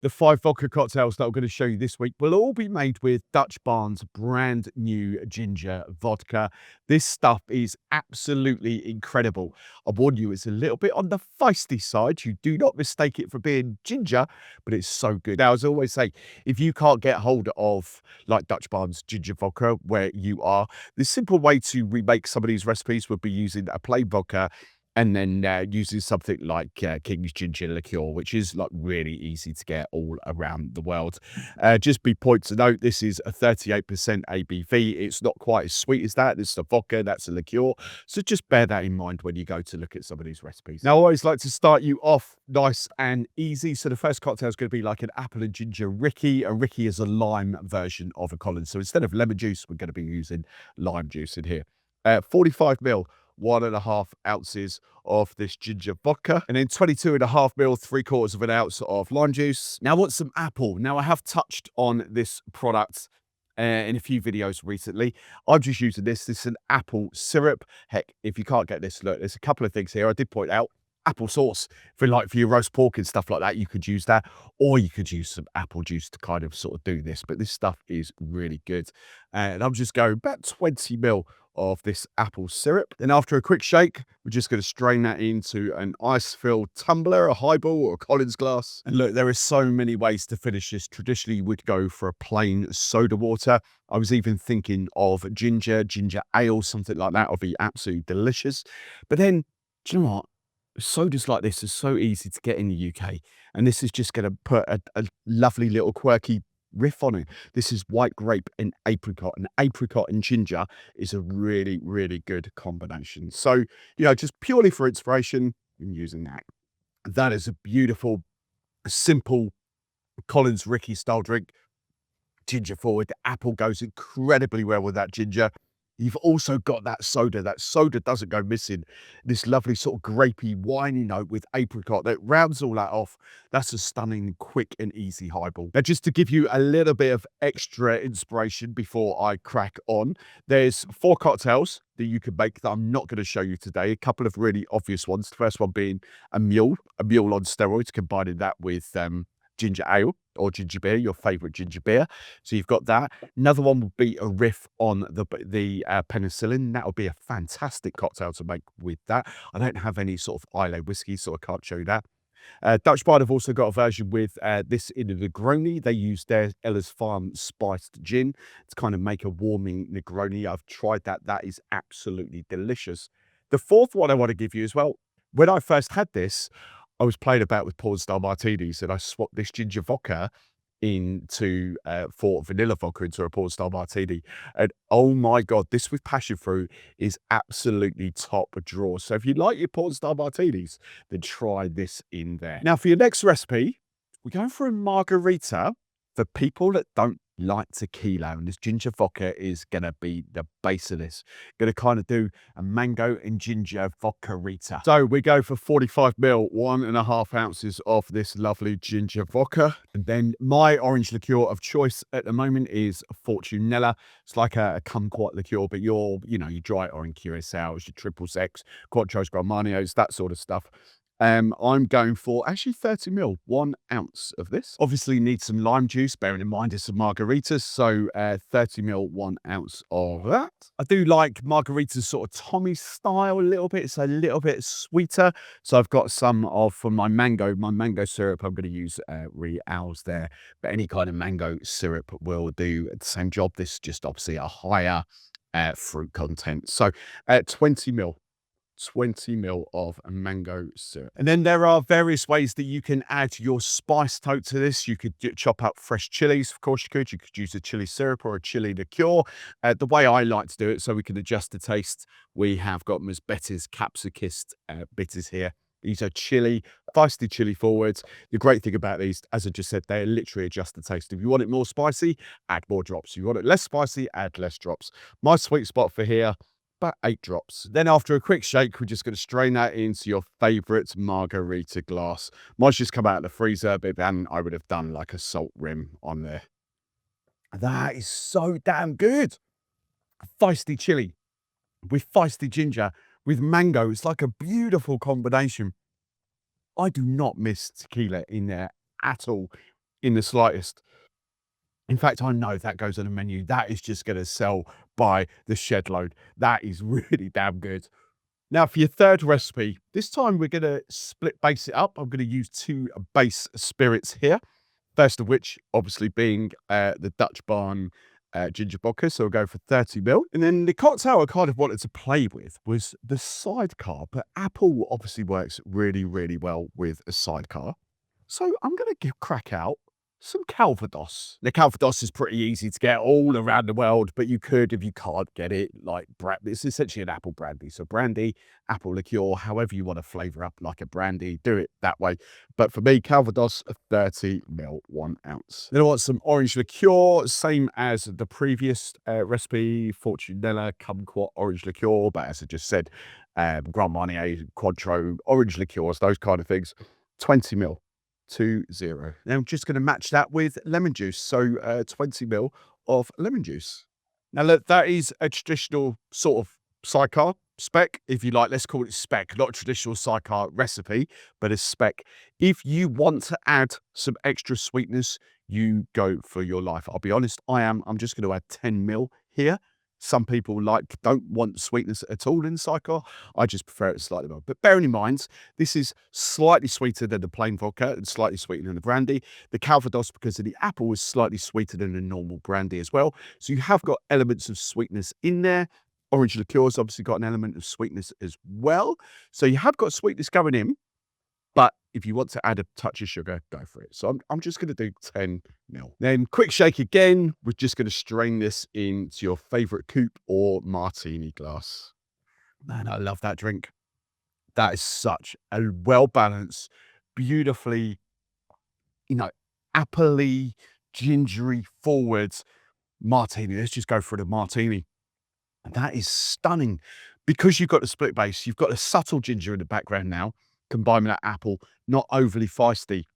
The 5 vodka cocktails that I'm going to show you this week will all be made with Dutch Barn's brand new ginger vodka. This stuff is absolutely incredible. I warn you, it's a little bit on the feisty side. You do not mistake it for being ginger, but it's so good. Now, as I always say, if you can't get hold of like Dutch Barn's ginger vodka where you are, the simple way to remake some of these recipes would be using a plain vodka and then using something like King's Ginger Liqueur, which is like really easy to get all around the world. Just be point to note, this is a 38% ABV. It's not quite as sweet as that. This is a vodka, that's a liqueur. So just bear that in mind when you go to look at some of these recipes. Now, I always like to start you off nice and easy. So the first cocktail is going to be like an apple and ginger Ricky. A Ricky is a lime version of a Collins. So instead of lemon juice, we're going to be using lime juice in here. 45 ml. 1.5 ounces of this ginger vodka, and then 22.5 ml, 3/4 of an ounce of lime juice. Now, what's some apple? Now, I have touched on this product in a few videos recently. I'm just using this. This is an apple syrup. Heck, if you can't get this, look, there's a couple of things here. I did point out apple sauce for your roast pork and stuff like that. You could use that, or you could use some apple juice to kind of sort of do this. But this stuff is really good, and I'm just going about 20 ml of this apple syrup. Then after a quick shake, we're just going to strain that into an ice-filled tumbler, a highball or a Collins glass. And look, there are so many ways to finish this. Traditionally, you would go for a plain soda water. I was even thinking of ginger ale, something like that would be absolutely delicious. But then, do you know what? Sodas like this are so easy to get in the UK, and this is just going to put a lovely little quirky riff on it. This is white grape and apricot and ginger is a really, really good combination. So, just purely for inspiration, I'm using that. That is a beautiful, simple Collins Ricky style drink. Ginger forward. The apple goes incredibly well with that ginger. You've also got that soda. That soda doesn't go missing. This lovely sort of grapey, winey note with apricot that rounds all that off. That's a stunning, quick and easy highball. Now, just to give you a little bit of extra inspiration before I crack on, there's 4 cocktails that you can make that I'm not going to show you today. A couple of really obvious ones. The first one being a mule on steroids, combining that with ginger ale or ginger beer, your favorite ginger beer. So you've got that. Another one would be a riff on the penicillin. That would be a fantastic cocktail to make with that. I don't have any sort of Islay whiskey, so I can't show you that. Dutch Barn have also got a version with this in a Negroni. They use their Ella's Farm spiced gin to kind of make a warming Negroni. I've tried that. That is absolutely delicious. The fourth one I want to give you as well, when I first had this, I was playing about with porn-style martinis, and I swapped this ginger vodka into for vanilla vodka into a porn-style martini. And oh my God, this with passion fruit is absolutely top drawer. So if you like your porn-style martinis, then try this in there. Now, for your next recipe, we're going for a margarita for people that don't like tequila, and this ginger vodka is going to be the base of this. Going to kind of do a mango and ginger vodka-rita. So we go for 45 ml, 1.5 ounces of this lovely ginger vodka. And then my orange liqueur of choice at the moment is Fortunella. It's like a kumquat liqueur, but your dry orange curaçaos, your triple sec, quattros, gramanos, that sort of stuff. I'm going for actually 30 ml, 1 ounce of this. Obviously need some lime juice, bearing in mind it's a margarita, so 30 ml, 1 ounce of that. I do like margaritas sort of Tommy style a little bit. It's a little bit sweeter. So I've got some of, for my mango syrup, I'm going to use Reals there, but any kind of mango syrup will do the same job. This is just obviously a higher fruit content. So 20 ml. 20 ml of mango syrup. And then there are various ways that you can add your spice tote to this. You could chop up fresh chilies. Of course, you could use a chili syrup or a chili liqueur. The way I like to do it, so we can adjust the taste, we have got Ms. Betty's capsicist bitters here. These are chili, feisty chili forwards. The great thing about these, as I just said, they literally adjust the taste. If you want it more spicy, add more drops. If you want it less spicy, add less drops. My sweet spot for here, about 8 drops. Then after a quick shake, we're just going to strain that into your favorite margarita glass. Mine's just come out of the freezer, but then I would have done like a salt rim on there. That is so damn good. Feisty chili with feisty ginger with mango. It's like a beautiful combination. I do not miss tequila in there at all. in the slightest. In fact, I know if that goes on a menu, that is just going to sell by the shed load. That is really damn good. Now, for your third recipe, this time we're going to split base it up. I'm going to use two base spirits here. First of which, obviously, being the Dutch Barn ginger vodka. So we'll go for 30 ml. And then the cocktail I kind of wanted to play with was the sidecar. But apple obviously works really, really well with a sidecar. So I'm going to crack out some Calvados. The Calvados is pretty easy to get all around the world, but you could, if you can't get it, like, it's essentially an apple brandy. So brandy, apple liqueur, however you want to flavour up like a brandy, do it that way. But for me, Calvados, 30 ml, 1 ounce. Then I want some orange liqueur, same as the previous recipe, Fortunella Kumquat orange liqueur. But as I just said, Grand Marnier, Cointreau, orange liqueurs, those kind of things, 20 ml. 20. Now I'm just going to match that with lemon juice. So 20 ml of lemon juice. Now look, that is a traditional sort of sidecar spec, if you like. Let's call it spec, not a traditional sidecar recipe, but a spec. If you want to add some extra sweetness, you go for your life. I'll be honest, I'm just going to add 10 ml here. Some people don't want sweetness at all in sidecar. I just prefer it slightly more. But bearing in mind, this is slightly sweeter than the plain vodka and slightly sweeter than the brandy. The Calvados, because of the apple, is slightly sweeter than a normal brandy as well. So you have got elements of sweetness in there. Orange liqueur's obviously got an element of sweetness as well. So you have got sweetness going in. But if you want to add a touch of sugar, go for it. So I'm just going to do 10 ml. Then quick shake again. We're just going to strain this into your favorite coupe or martini glass. Man, I love that drink. That is such a well-balanced, beautifully, appley, gingery forwards martini. Let's just go for the martini. And that is stunning. Because you've got the split base, you've got a subtle ginger in the background now, combined with that apple, not overly feisty.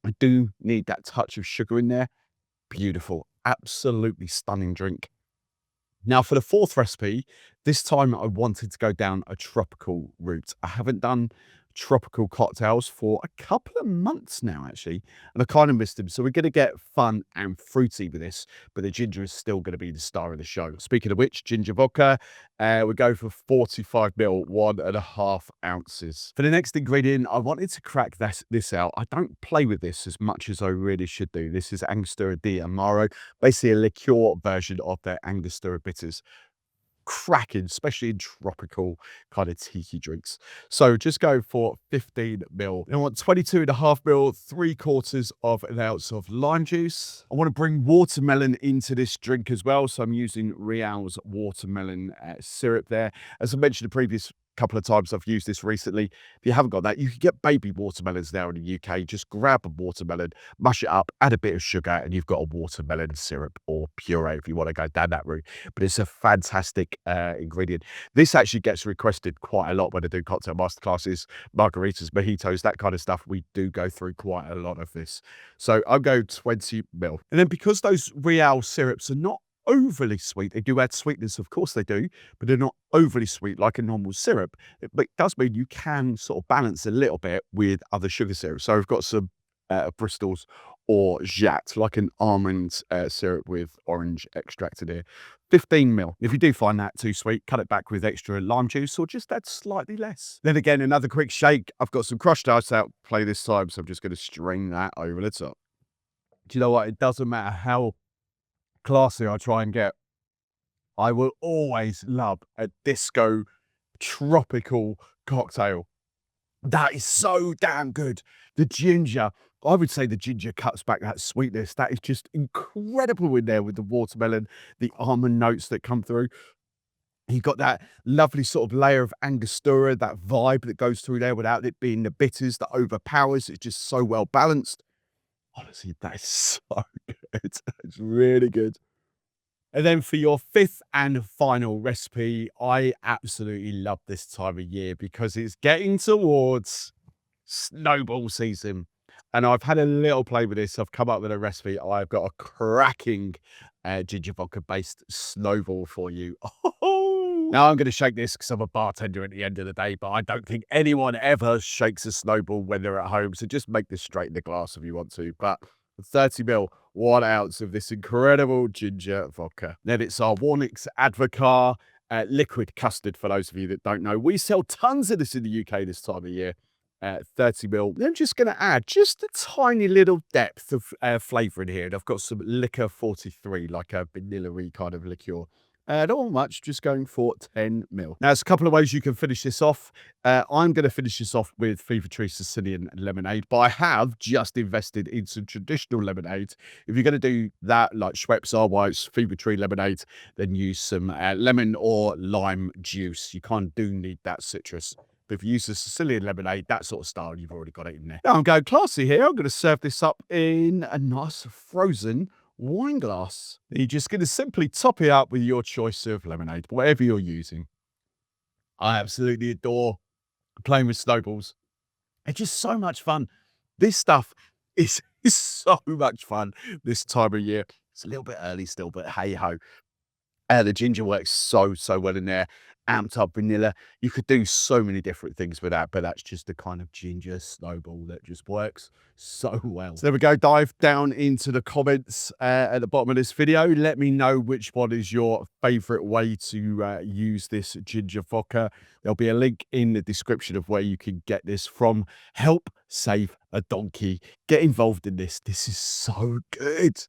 I do need that touch of sugar in there. Beautiful, absolutely stunning drink. Now for the fourth recipe, this time I wanted to go down a tropical route. I haven't done tropical cocktails for a couple of months now, actually, and I kind of missed them. So we're going to get fun and fruity with this, but the ginger is still going to be the star of the show. Speaking of which, ginger vodka, we go for 45 ml, 1.5 ounces. For the next ingredient, I wanted to crack this out. I don't play with this as much as I really should do. This is Angostura di Amaro, basically a liqueur version of their Angostura bitters. Cracking, especially in tropical kind of tiki drinks. So just go for 15 ml. I want 22.5 ml, 3/4 of an ounce of lime juice. I want to bring watermelon into this drink as well. So I'm using Real's watermelon syrup there. As I mentioned the previous couple of times I've used this recently. If you haven't got that, you can get baby watermelons now in the UK. Just grab a watermelon, mush it up, add a bit of sugar, and you've got a watermelon syrup or puree if you want to go down that route. But it's a fantastic ingredient. This actually gets requested quite a lot when I do cocktail masterclasses, margaritas, mojitos, that kind of stuff. We do go through quite a lot of this. So I'll go 20 ml. And then because those Real syrups are not overly sweet. They do add sweetness, of course they do, but they're not overly sweet like a normal syrup. But it does mean you can sort of balance a little bit with other sugar syrups. So I've got some Bristol's or Jat, like an almond syrup with orange extract in here. 15 ml. If you do find that too sweet, cut it back with extra lime juice or just add slightly less. Then again, another quick shake. I've got some crushed ice out play this time, so I'm just going to strain that over the top. Do you know what? It doesn't matter how classy I try and get. I will always love a disco tropical cocktail. That is so damn good. The ginger, I would say the ginger cuts back that sweetness. That is just incredible in there with the watermelon, the almond notes that come through. You've got that lovely sort of layer of Angostura, that vibe that goes through there without it being the bitters that overpowers. It's just so well balanced. Honestly, that is so good. It's really good. And then for your fifth and final recipe, I absolutely love this time of year because it's getting towards snowball season. And I've had a little play with this. I've come up with a recipe. I've got a cracking ginger vodka based snowball for you. Now I'm going to shake this because I'm a bartender at the end of the day, but I don't think anyone ever shakes a snowball when they're at home. So just make this straight in the glass if you want to. But 30 ml, 1 ounce of this incredible ginger vodka. Then it's our Warnick's Advocaat liquid custard, for those of you that don't know. We sell tons of this in the UK this time of year. 30 ml. I'm just going to add just a tiny little depth of flavour in here. And I've got some liquor 43, like a vanilla-y kind of liqueur. Not much, just going for 10 ml. Now, there's a couple of ways you can finish this off. I'm going to finish this off with Fever Tree Sicilian lemonade, but I have just invested in some traditional lemonade. If you're going to do that, like Schweppes, White's, Fever Tree lemonade, then use some lemon or lime juice. You kind of do need that citrus. But if you use the Sicilian lemonade, that sort of style, you've already got it in there. Now I'm going classy here. I'm going to serve this up in a nice frozen wine glass. You're just going to simply top it up with your choice of lemonade, whatever you're using. I absolutely adore playing with snowballs. It's just so much fun. This stuff is so much fun this time of year. It's a little bit early still, but hey ho. The ginger works so well in there. Amped up vanilla. You could do so many different things with that, but that's just the kind of ginger snowball that just works so well. So there we go. Dive down into the comments at the bottom of this video. Let me know which one is your favorite way to use this ginger vodka. There'll be a link in the description of where you can get this from. Help save a donkey. Get involved in this. This is so good.